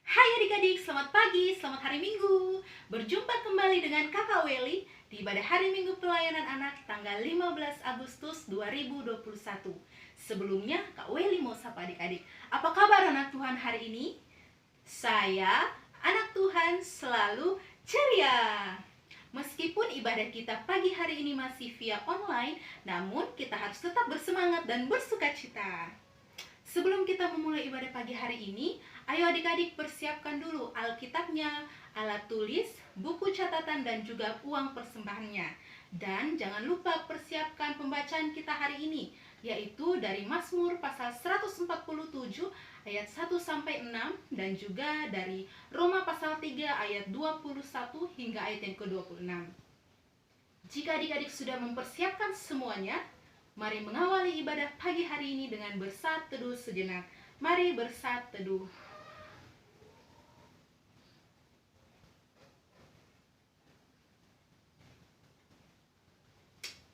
Hai adik-adik, selamat pagi, selamat hari Minggu. Berjumpa kembali dengan Kakak Weli di ibadah hari Minggu pelayanan anak tanggal 15 Agustus 2021. Sebelumnya, Kak Weli mau sapa adik-adik. Apa kabar anak Tuhan hari ini? Saya, anak Tuhan, selalu ceria. Meskipun ibadah kita pagi hari ini masih via online, namun kita harus tetap bersemangat dan bersukacita. Sebelum kita memulai ibadah pagi hari ini, ayo adik-adik persiapkan dulu Alkitabnya, alat tulis, buku catatan dan juga uang persembahannya. Dan jangan lupa persiapkan pembacaan kita hari ini, yaitu dari Mazmur pasal 147 ayat 1 sampai 6 dan juga dari Roma pasal 3 ayat 21 hingga ayat yang ke-26. Jika adik-adik sudah mempersiapkan semuanya, mari mengawali ibadah pagi hari ini dengan bersat teduh sejenak. Mari bersat teduh.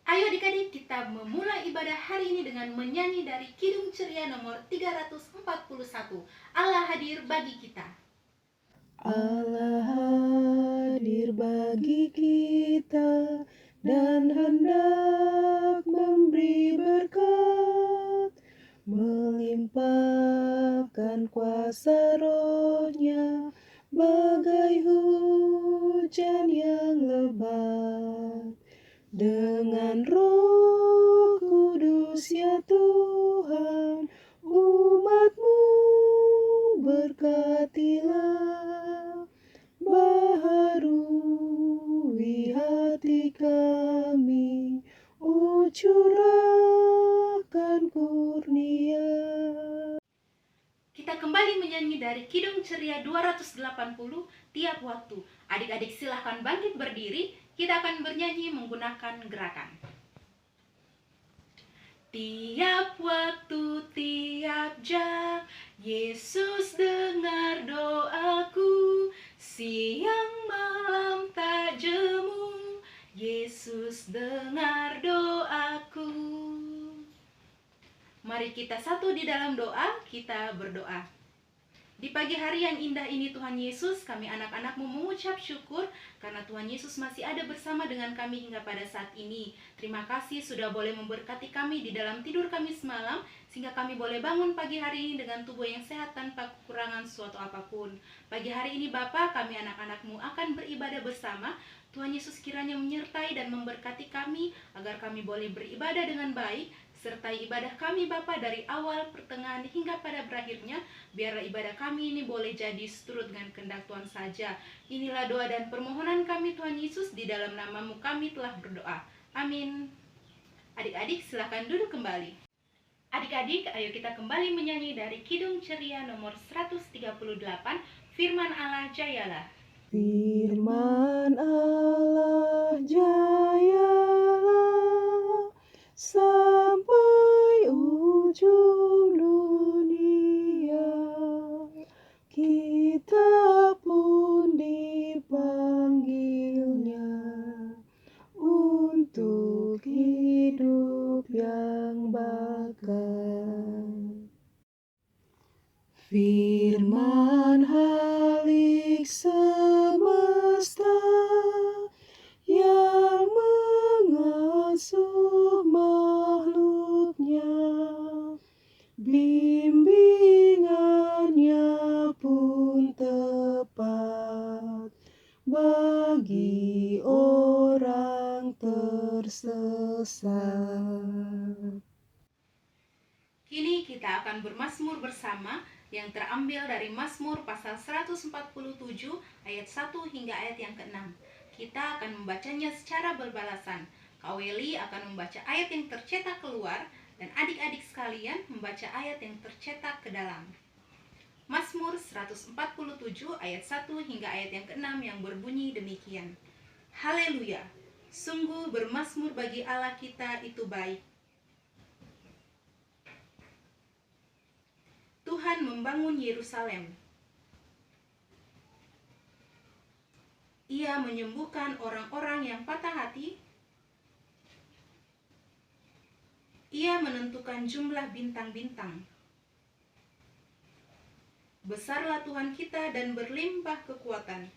Ayo adik-adik, kita memulai ibadah hari ini dengan menyanyi dari Kidung Ceria nomor 341. Allah hadir bagi kita. Allah hadir bagi kita dan hendak memberi berkat, melimpahkan kuasa Roh-Nya bagai hujan yang lebat. Dengan Roh Kudus ya Tuhan, umat-Mu berkatilah, baharui hati kami, curahkan kurnia. Kita kembali menyanyi dari Kidung Ceria 280 tiap waktu. Adik-adik silahkan bangkit berdiri, kita akan bernyanyi menggunakan gerakan. Tiap waktu, tiap jam, Yesus dengar doaku. Siang malam tak jemu, Yesus dengar doaku. Mari kita satu di dalam doa, kita berdoa. Di pagi hari yang indah ini Tuhan Yesus, kami anak-anak-Mu mengucap syukur karena Tuhan Yesus masih ada bersama dengan kami hingga pada saat ini. Terima kasih sudah boleh memberkati kami di dalam tidur kami semalam, sehingga kami boleh bangun pagi hari ini dengan tubuh yang sehat tanpa kekurangan suatu apapun. Pagi hari ini Bapa, kami anak-anak-Mu akan beribadah bersama. Tuhan Yesus kiranya menyertai dan memberkati kami agar kami boleh beribadah dengan baik. Sertai ibadah kami Bapa dari awal, pertengahan hingga pada berakhirnya. Biarlah ibadah kami ini boleh jadi seturut dengan kehendak Tuhan saja. Inilah doa dan permohonan kami Tuhan Yesus, di dalam nama-Mu kami telah berdoa. Amin. Adik-adik silakan duduk kembali. Adik-adik, ayo kita kembali menyanyi dari Kidung Ceria nomor 138, Firman Allah Jayalah. Firman Allah jayalah sampai ujung dunia, kita pun dipanggilnya untuk hidup yang bakal. Firman Halik semesta yang mengasuh makhluknya, bimbingannya pun tepat bagi orang tersesat. Kini kita akan bermazmur bersama yang terambil dari Mazmur pasal 147 ayat 1 hingga ayat yang ke-6. Kita akan membacanya secara berbalasan. Kak Weli akan membaca ayat yang tercetak keluar dan adik-adik sekalian membaca ayat yang tercetak ke dalam. Mazmur 147 ayat 1 hingga ayat yang ke-6 yang berbunyi demikian. Haleluya! Sungguh bermazmur bagi Allah kita itu baik. Tuhan membangun Yerusalem. Ia menyembuhkan orang-orang yang patah hati. Ia menentukan jumlah bintang-bintang. Besarlah Tuhan kita dan berlimpah kekuatan.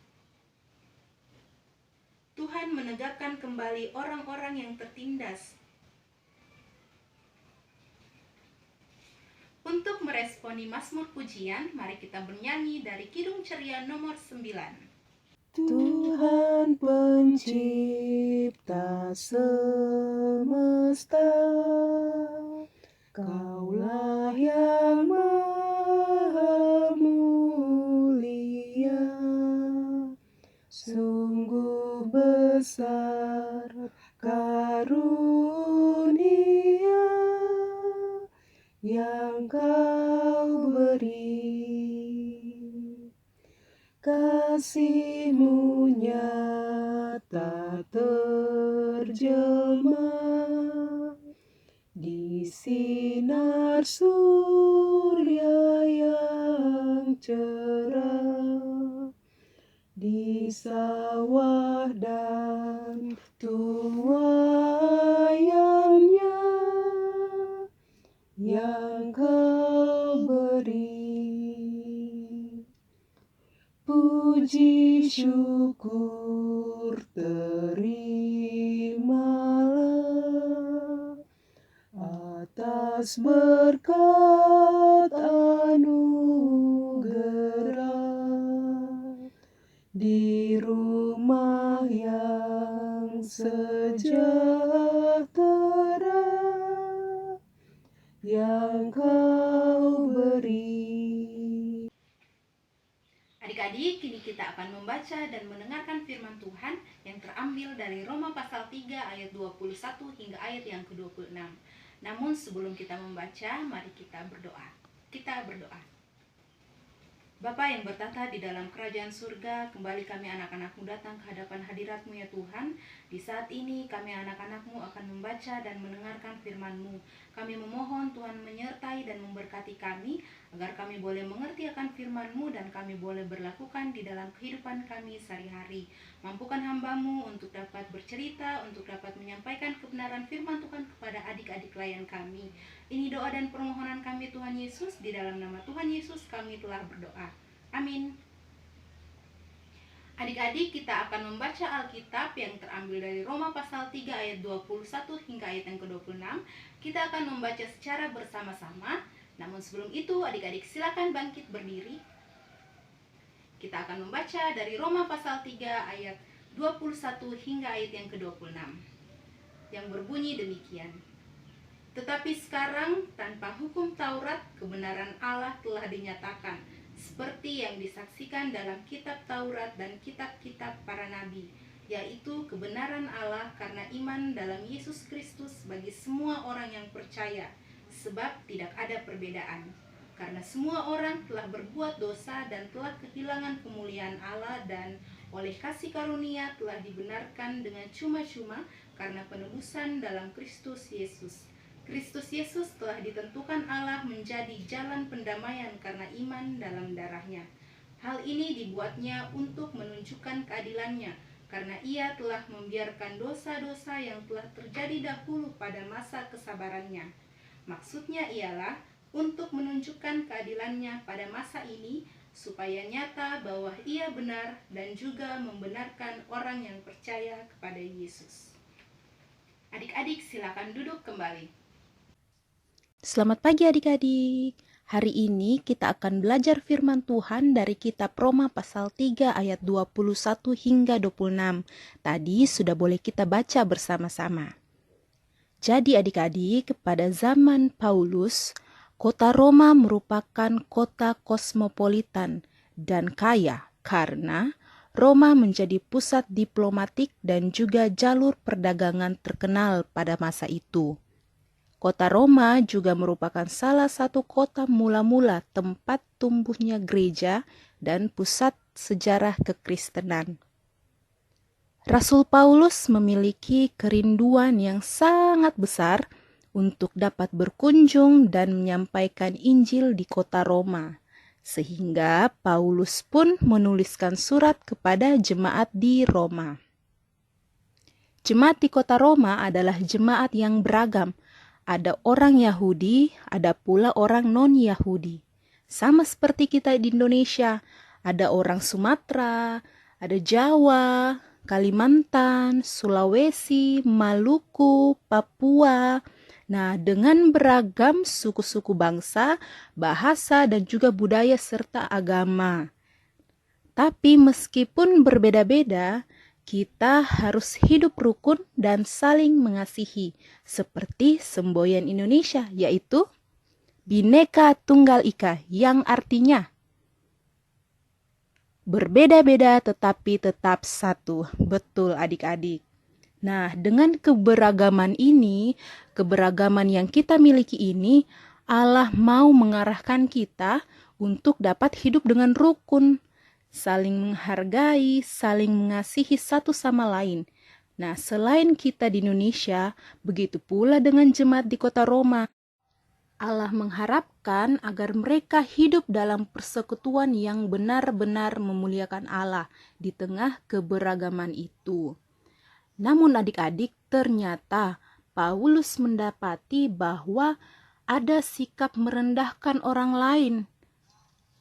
Tuhan menegakkan kembali orang-orang yang tertindas. Untuk meresponi Mazmur Pujian, mari kita bernyanyi dari Kidung Ceria nomor 9. Tuhan pencipta semesta, Kaulah yang maha mulia, sungguh besar karunia yang Kau beri. Kasih-Mu nyata terjelma di sinar surya yang cerah, di sawah dan tuaiannya yang Kau beri. Puji syukur terimalah atas berkat anugerah di rumah yang sejahtera yang Kau beri. Adik-adik, kini kita akan membaca dan mendengarkan firman Tuhan yang terambil dari Roma pasal 3 ayat 21 hingga ayat yang ke-26. Namun sebelum kita membaca, mari kita berdoa. Kita berdoa. Bapa yang bertata di dalam kerajaan surga, kembali kami anak-anak-Mu datang ke hadapan hadirat-Mu ya Tuhan. Di saat ini kami anak-anak-Mu akan membaca dan mendengarkan firman-Mu. Kami memohon Tuhan menyertai dan memberkati kami, agar kami boleh mengerti akan firman-Mu dan kami boleh berlakukan di dalam kehidupan kami sehari-hari. Mampukan hamba-Mu untuk dapat bercerita, untuk dapat menyampaikan kebenaran firman Tuhan kepada adik-adik klien kami. Ini doa dan permohonan kami Tuhan Yesus, di dalam nama Tuhan Yesus kami telah berdoa. Amin. Adik-adik, kita akan membaca Alkitab yang terambil dari Roma pasal 3 ayat 21 hingga ayat yang ke-26. Kita akan membaca secara bersama-sama. Namun sebelum itu, adik-adik silakan bangkit berdiri. Kita akan membaca dari Roma pasal 3 ayat 21 hingga ayat yang ke-26. Yang berbunyi demikian. Tetapi sekarang tanpa hukum Taurat, kebenaran Allah telah dinyatakan, seperti yang disaksikan dalam kitab Taurat dan kitab-kitab para nabi, yaitu kebenaran Allah karena iman dalam Yesus Kristus bagi semua orang yang percaya, sebab tidak ada perbedaan. Karena semua orang telah berbuat dosa dan telah kehilangan kemuliaan Allah, dan oleh kasih karunia telah dibenarkan dengan cuma-cuma karena penebusan dalam Kristus Yesus. Kristus Yesus telah ditentukan Allah menjadi jalan pendamaian karena iman dalam darah-Nya. Hal ini dibuatnya untuk menunjukkan keadilan-Nya, karena Ia telah membiarkan dosa-dosa yang telah terjadi dahulu pada masa kesabaran-Nya. Maksudnya ialah untuk menunjukkan keadilan-Nya pada masa ini, supaya nyata bahwa Ia benar dan juga membenarkan orang yang percaya kepada Yesus. Adik-adik silakan duduk kembali. Selamat pagi adik-adik. Hari ini kita akan belajar firman Tuhan dari kitab Roma pasal 3 ayat 21 hingga 26. Tadi sudah boleh kita baca bersama-sama. Jadi adik-adik, pada zaman Paulus, kota Roma merupakan kota kosmopolitan dan kaya karena Roma menjadi pusat diplomatik dan juga jalur perdagangan terkenal pada masa itu. Kota Roma juga merupakan salah satu kota mula-mula tempat tumbuhnya gereja dan pusat sejarah kekristenan. Rasul Paulus memiliki kerinduan yang sangat besar untuk dapat berkunjung dan menyampaikan Injil di kota Roma, sehingga Paulus pun menuliskan surat kepada jemaat di Roma. Jemaat di kota Roma adalah jemaat yang beragam. Ada orang Yahudi, ada pula orang non-Yahudi. Sama seperti kita di Indonesia, ada orang Sumatera, ada Jawa, Kalimantan, Sulawesi, Maluku, Papua. Nah, dengan beragam suku-suku bangsa, bahasa, dan juga budaya serta agama. Tapi meskipun berbeda-beda, kita harus hidup rukun dan saling mengasihi, seperti semboyan Indonesia, yaitu Bhinneka Tunggal Ika, yang artinya berbeda-beda tetapi tetap satu. Betul adik-adik. Nah, dengan keberagaman ini, keberagaman yang kita miliki ini, Allah mau mengarahkan kita untuk dapat hidup dengan rukun, saling menghargai, saling mengasihi satu sama lain. Nah, selain kita di Indonesia, begitu pula dengan jemaat di kota Roma. Allah mengharapkan agar mereka hidup dalam persekutuan yang benar-benar memuliakan Allah di tengah keberagaman itu. Namun adik-adik, ternyata Paulus mendapati bahwa ada sikap merendahkan orang lain,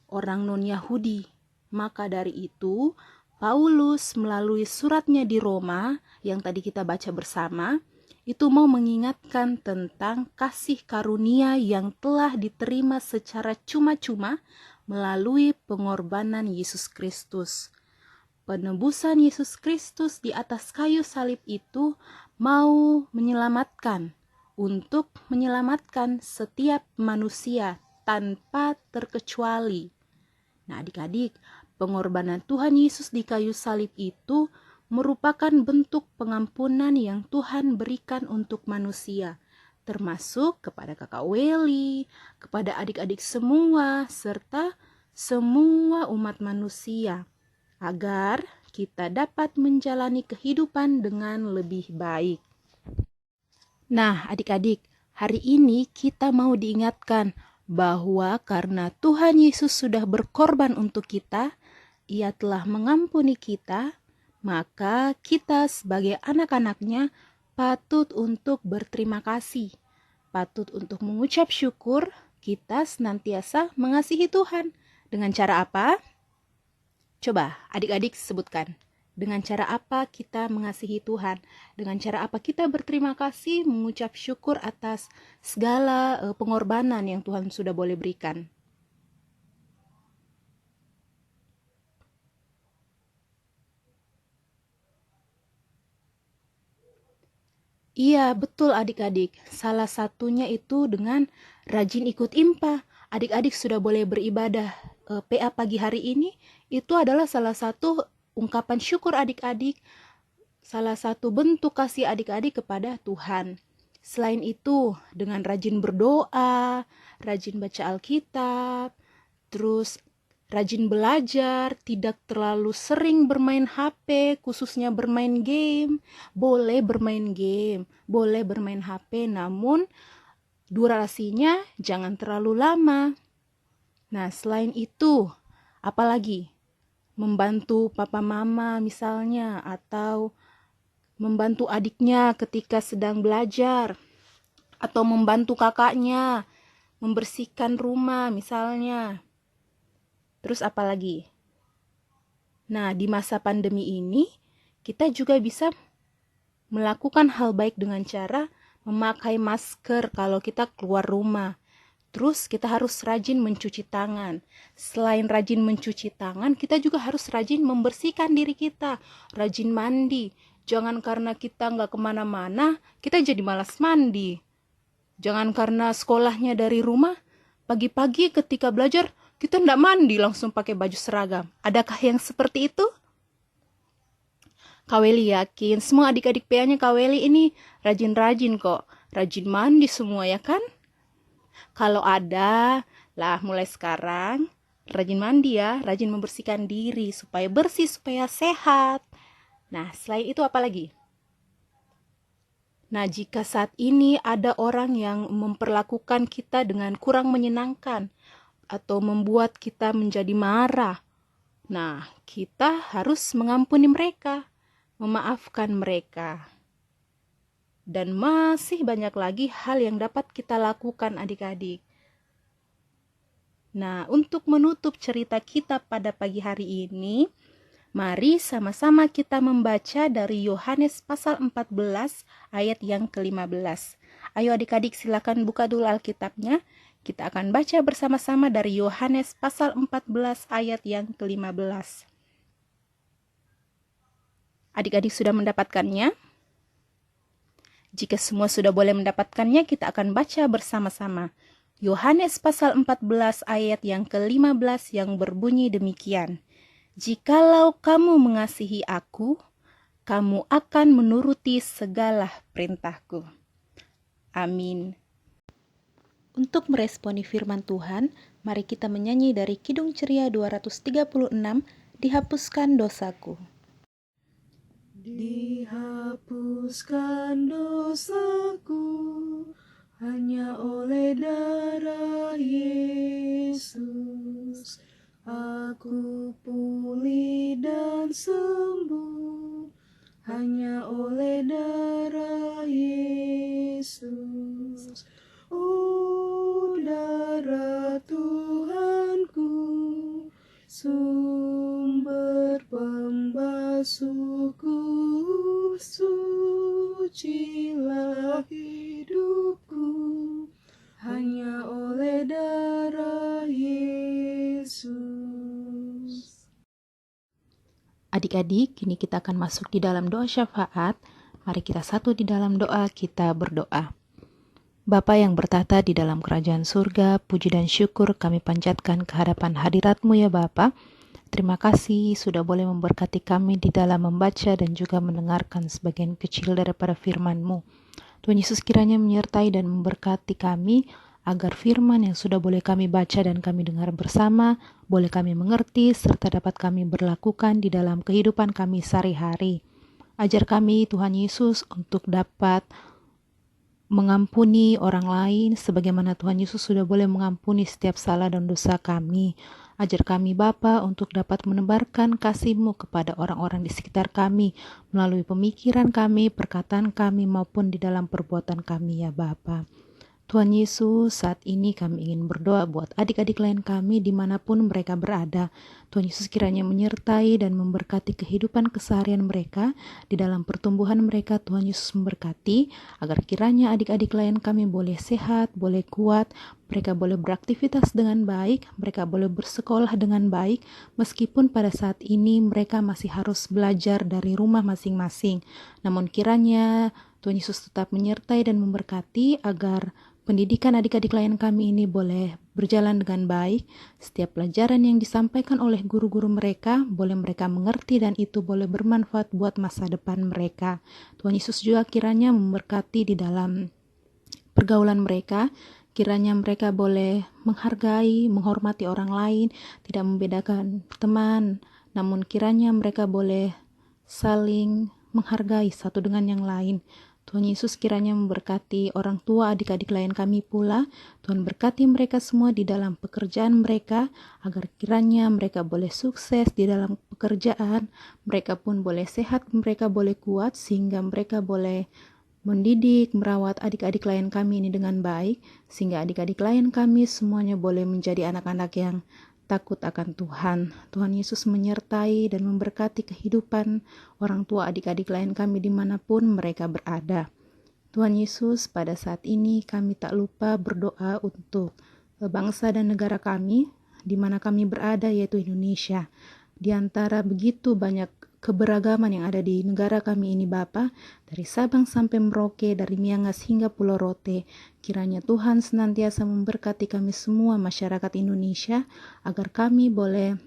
orang non-Yahudi. Maka dari itu, Paulus melalui suratnya di Roma yang tadi kita baca bersama, itu mau mengingatkan tentang kasih karunia yang telah diterima secara cuma-cuma melalui pengorbanan Yesus Kristus. Penebusan Yesus Kristus di atas kayu salib itu mau menyelamatkan, untuk menyelamatkan setiap manusia tanpa terkecuali. Nah adik-adik, pengorbanan Tuhan Yesus di kayu salib itu merupakan bentuk pengampunan yang Tuhan berikan untuk manusia, termasuk kepada Kakak Weli, kepada adik-adik semua, serta semua umat manusia, agar kita dapat menjalani kehidupan dengan lebih baik. Nah, adik-adik, hari ini kita mau diingatkan bahwa karena Tuhan Yesus sudah berkorban untuk kita, Ia telah mengampuni kita, maka kita sebagai anak-anaknya patut untuk berterima kasih, patut untuk mengucap syukur. Kita senantiasa mengasihi Tuhan. Dengan cara apa? Coba adik-adik sebutkan. Dengan cara apa kita mengasihi Tuhan? Dengan cara apa kita berterima kasih, mengucap syukur atas segala pengorbanan yang Tuhan sudah boleh berikan? Iya, betul adik-adik. Salah satunya itu dengan rajin ikut IMPA. Adik-adik sudah boleh beribadah PA pagi hari ini. Itu adalah salah satu ungkapan syukur adik-adik, salah satu bentuk kasih adik-adik kepada Tuhan. Selain itu, dengan rajin berdoa, rajin baca Alkitab, terus rajin belajar, tidak terlalu sering bermain HP, khususnya bermain game. Boleh bermain game, boleh bermain HP, namun durasinya jangan terlalu lama. Nah, selain itu, apalagi? Membantu papa mama misalnya, atau membantu adiknya ketika sedang belajar, atau membantu kakaknya membersihkan rumah misalnya. Terus apa lagi? Nah, di masa pandemi ini, kita juga bisa melakukan hal baik dengan cara memakai masker kalau kita keluar rumah. Terus kita harus rajin mencuci tangan. Selain rajin mencuci tangan, kita juga harus rajin membersihkan diri kita. Rajin mandi. Jangan karena kita nggak kemana-mana, kita jadi malas mandi. Jangan karena sekolahnya dari rumah, pagi-pagi ketika belajar, kita nggak mandi langsung pakai baju seragam. Adakah yang seperti itu? Kak Weli yakin semua adik-adik PA-nya Kak Weli ini rajin-rajin kok. Rajin mandi semua ya kan? Kalau ada, lah mulai sekarang rajin mandi ya, rajin membersihkan diri supaya bersih, supaya sehat. Nah, selain itu apa lagi? Nah, jika saat ini ada orang yang memperlakukan kita dengan kurang menyenangkan atau membuat kita menjadi marah, nah, kita harus mengampuni mereka, memaafkan mereka. Dan masih banyak lagi hal yang dapat kita lakukan adik-adik. Nah, untuk menutup cerita kita pada pagi hari ini, mari sama-sama kita membaca dari Yohanes pasal 14 ayat yang ke-15. Ayo adik-adik silakan buka dulu Alkitabnya. Kita akan baca bersama-sama dari Yohanes pasal 14 ayat yang ke-15. Adik-adik sudah mendapatkannya? Jika semua sudah boleh mendapatkannya, kita akan baca bersama-sama. Yohanes pasal 14 ayat yang ke-15 yang berbunyi demikian. Jikalau kamu mengasihi aku, kamu akan menuruti segala perintahku. Amin. Untuk meresponi firman Tuhan, mari kita menyanyi dari Kidung Ceria 236, Dihapuskan Dosaku. Dihapuskan dosaku hanya oleh darah Yesus. Aku pulih dan sembuh hanya oleh darah Yesus. Oh, darah Tuhanku, sumber pembasuhku, sucilah hidupku hanya oleh darah Yesus. Adik-adik, kini kita akan masuk di dalam doa syafaat. Mari kita satu di dalam doa, kita berdoa. Bapa yang bertata di dalam kerajaan surga, puji dan syukur kami panjatkan ke hadapan hadirat-Mu ya Bapa. Terima kasih sudah boleh memberkati kami di dalam membaca dan juga mendengarkan sebagian kecil daripada firman-Mu. Tuhan Yesus kiranya menyertai dan memberkati kami, agar firman yang sudah boleh kami baca dan kami dengar bersama, boleh kami mengerti serta dapat kami berlakukan di dalam kehidupan kami sehari-hari. Ajar kami Tuhan Yesus untuk dapat mengampuni orang lain sebagaimana Tuhan Yesus sudah boleh mengampuni setiap salah dan dosa kami. Ajar kami Bapa untuk dapat menebarkan kasih-Mu kepada orang-orang di sekitar kami melalui pemikiran kami, perkataan kami maupun di dalam perbuatan kami ya Bapa. Tuhan Yesus, saat ini kami ingin berdoa buat adik-adik lain kami dimanapun mereka berada. Tuhan Yesus kiranya menyertai dan memberkati kehidupan keseharian mereka, di dalam pertumbuhan mereka Tuhan Yesus memberkati, agar kiranya adik-adik lain kami boleh sehat, boleh kuat, mereka boleh beraktivitas dengan baik, mereka boleh bersekolah dengan baik, meskipun pada saat ini mereka masih harus belajar dari rumah masing-masing. Namun kiranya Tuhan Yesus tetap menyertai dan memberkati agar pendidikan adik-adik lain kami ini boleh berjalan dengan baik. Setiap pelajaran yang disampaikan oleh guru-guru mereka, boleh mereka mengerti dan itu boleh bermanfaat buat masa depan mereka. Tuhan Yesus juga kiranya memberkati di dalam pergaulan mereka. Kiranya mereka boleh menghargai, menghormati orang lain, tidak membedakan teman, namun kiranya mereka boleh saling menghargai satu dengan yang lain. Tuhan Yesus kiranya memberkati orang tua adik-adik lain kami pula. Tuhan berkati mereka semua di dalam pekerjaan mereka, agar kiranya mereka boleh sukses di dalam pekerjaan, mereka pun boleh sehat, mereka boleh kuat, sehingga mereka boleh mendidik, merawat adik-adik lain kami ini dengan baik, sehingga adik-adik lain kami semuanya boleh menjadi anak-anak yang takut akan Tuhan. Tuhan Yesus menyertai dan memberkati kehidupan orang tua adik-adik lain kami dimanapun mereka berada. Tuhan Yesus, pada saat ini kami tak lupa berdoa untuk bangsa dan negara kami, di mana kami berada, yaitu Indonesia. Di antara begitu banyak keberagaman yang ada di negara kami ini Bapa, dari Sabang sampai Merauke, dari Miangas hingga Pulau Rote, kiranya Tuhan senantiasa memberkati kami semua masyarakat Indonesia, agar kami boleh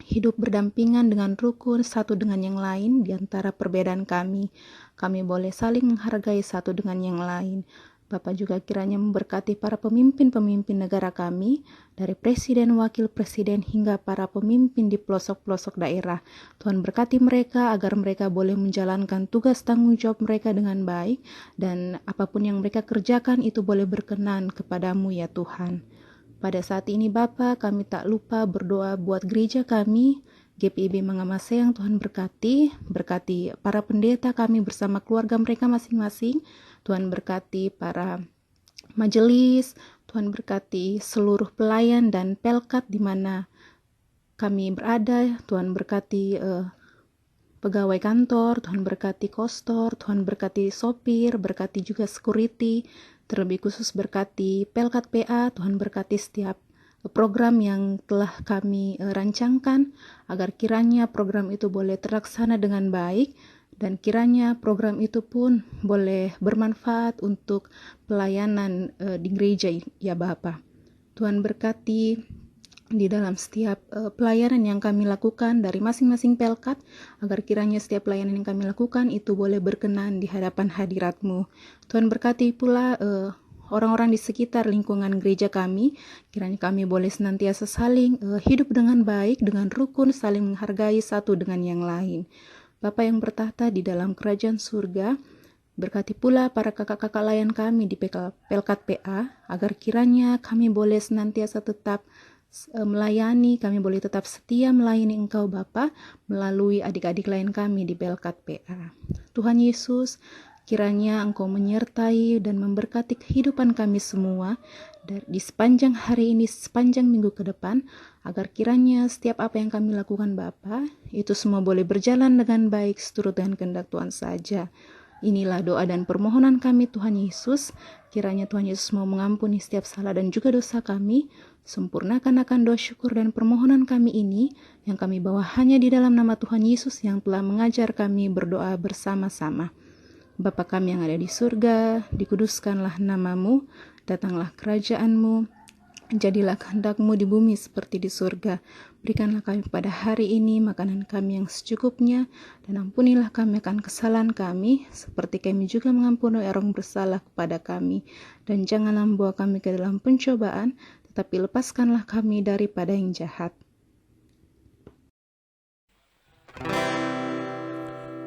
hidup berdampingan dengan rukun satu dengan yang lain di antara perbedaan kami. Kami boleh saling menghargai satu dengan yang lain. Bapak juga kiranya memberkati para pemimpin-pemimpin negara kami, dari presiden, wakil presiden, hingga para pemimpin di pelosok-pelosok daerah. Tuhan berkati mereka agar mereka boleh menjalankan tugas tanggung jawab mereka dengan baik, dan apapun yang mereka kerjakan itu boleh berkenan kepadamu ya Tuhan. Pada saat ini Bapa, kami tak lupa berdoa buat gereja kami, GPIB Mangamasea, yang Tuhan berkati para pendeta kami bersama keluarga mereka masing-masing. Tuhan berkati para majelis, Tuhan berkati seluruh pelayan dan pelkat di mana kami berada. Tuhan berkati pegawai kantor, Tuhan berkati kostor, Tuhan berkati sopir, berkati juga security, terlebih khusus berkati pelkat PA. Tuhan berkati setiap program yang telah kami rancangkan, agar kiranya program itu boleh terlaksana dengan baik, dan kiranya program itu pun boleh bermanfaat untuk pelayanan di gereja, ya Bapa. Tuhan berkati di dalam setiap pelayanan yang kami lakukan dari masing-masing pelkat, agar kiranya setiap pelayanan yang kami lakukan itu boleh berkenan di hadapan hadirat-Mu. Tuhan berkati pula orang-orang di sekitar lingkungan gereja kami, kiranya kami boleh senantiasa saling hidup dengan baik, dengan rukun, saling menghargai satu dengan yang lain. Bapa yang bertahta di dalam kerajaan surga, berkati pula para kakak-kakak layan kami di pelkat PA, agar kiranya kami boleh senantiasa tetap melayani, kami boleh tetap setia melayani Engkau Bapa melalui adik-adik lain kami di pelkat PA. Tuhan Yesus, kiranya Engkau menyertai dan memberkati kehidupan kami semua di sepanjang hari ini, sepanjang minggu ke depan, agar kiranya setiap apa yang kami lakukan Bapa, itu semua boleh berjalan dengan baik seturut dengan kehendak Tuhan saja. Inilah doa dan permohonan kami Tuhan Yesus. Kiranya Tuhan Yesus mau mengampuni setiap salah dan juga dosa kami. Sempurnakan akan doa syukur dan permohonan kami ini, yang kami bawa hanya di dalam nama Tuhan Yesus yang telah mengajar kami berdoa bersama-sama. Bapa kami yang ada di surga, dikuduskanlah nama-Mu, datanglah kerajaan-Mu, jadilah kehendak-Mu di bumi seperti di surga. Berikanlah kami pada hari ini makanan kami yang secukupnya, dan ampunilah kami akan kesalahan kami, seperti kami juga mengampuni orang bersalah kepada kami. Dan janganlah membawa kami ke dalam pencobaan, tetapi lepaskanlah kami daripada yang jahat.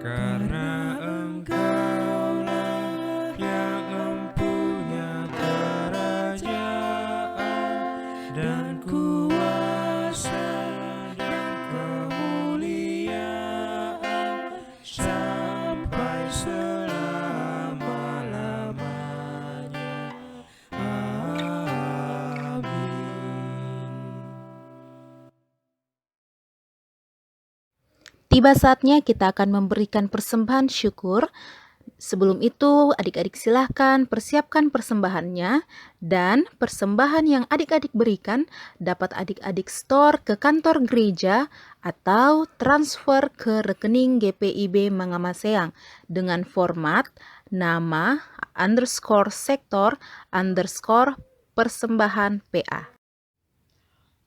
Karena Engkaulah yang empunya kerajaan dan kuasa dan kemuliaan sampai selama-lamanya. Amin. Tiba saatnya kita akan memberikan persembahan syukur. Sebelum itu, adik-adik silahkan persiapkan persembahannya, dan persembahan yang adik-adik berikan dapat adik-adik store ke kantor gereja atau transfer ke rekening GPIB Mangamaseang dengan format nama _sektor_persembahan PA.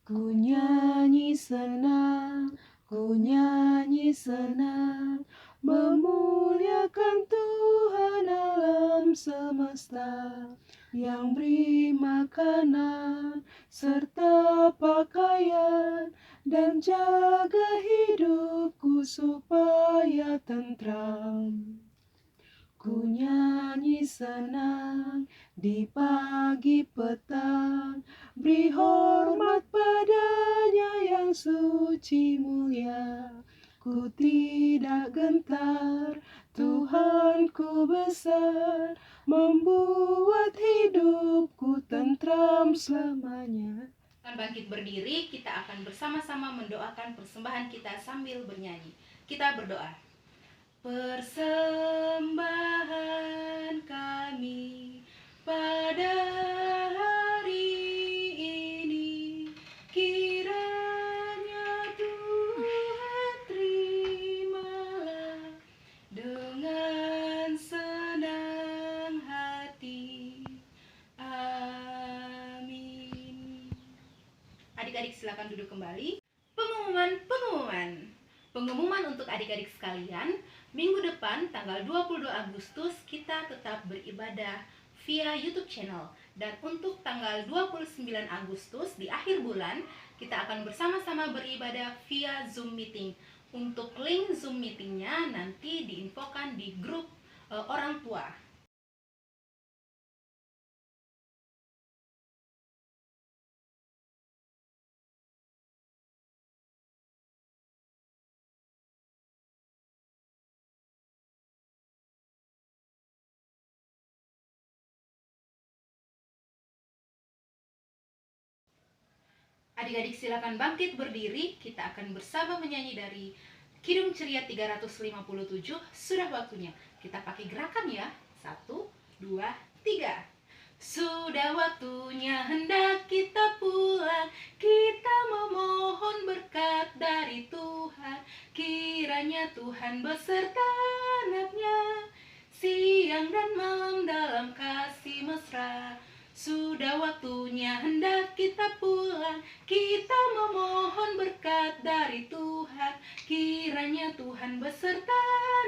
Ku nyanyi senang, ku nyanyi senang, memuliakan Tuhan alam semesta, yang beri makanan serta pakaian, dan jaga hidupku supaya tentram. Ku nyanyi senang di pagi petang, beri hormat padanya yang suci mulia. Ku tidak gentar, Tuhanku besar, membuat hidupku tentram selamanya. Akan bangkit berdiri, kita akan bersama-sama mendoakan persembahan kita sambil bernyanyi. Kita berdoa. Persembahan kami pada hari ini, kiranya Tuhan terimalah dengan senang hati. Amin. Adik-adik silakan duduk kembali. Pengumuman untuk adik-adik sekalian, minggu depan tanggal 22 Agustus kita tetap beribadah via YouTube channel. Dan untuk tanggal 29 Agustus di akhir bulan, kita akan bersama-sama beribadah via Zoom meeting. Untuk link Zoom meetingnya nanti diinfokan di grup orang tua. Adik-adik silakan bangkit berdiri, kita akan bersama menyanyi dari Kidung Ceria 357. Sudah waktunya. Kita pakai gerakan ya. 1, 2, 3. Sudah waktunya hendak kita pulang, kita memohon berkat dari Tuhan. Kiranya Tuhan beserta anaknya, siang dan malam dalam kasih mesra. Sudah waktunya hendak kita pulang, kita memohon berkat dari Tuhan. Kiranya Tuhan beserta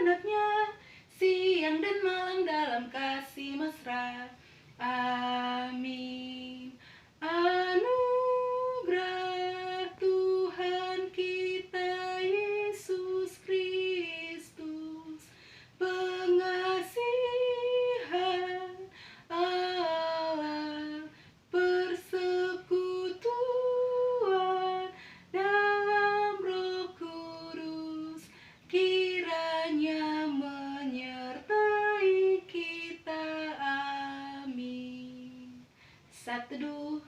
anaknya, siang dan malam dalam kasih mesra. Amin. Anugerah Tuhan kita Yesus Kristus, pengasihan Allah, persekutuan dalam Roh Kudus, kiranya menyertai kita. Amin. Saat teduh.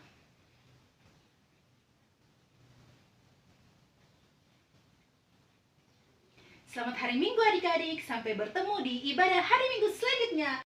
Selamat hari Minggu adik-adik, sampai bertemu di ibadah hari Minggu selanjutnya.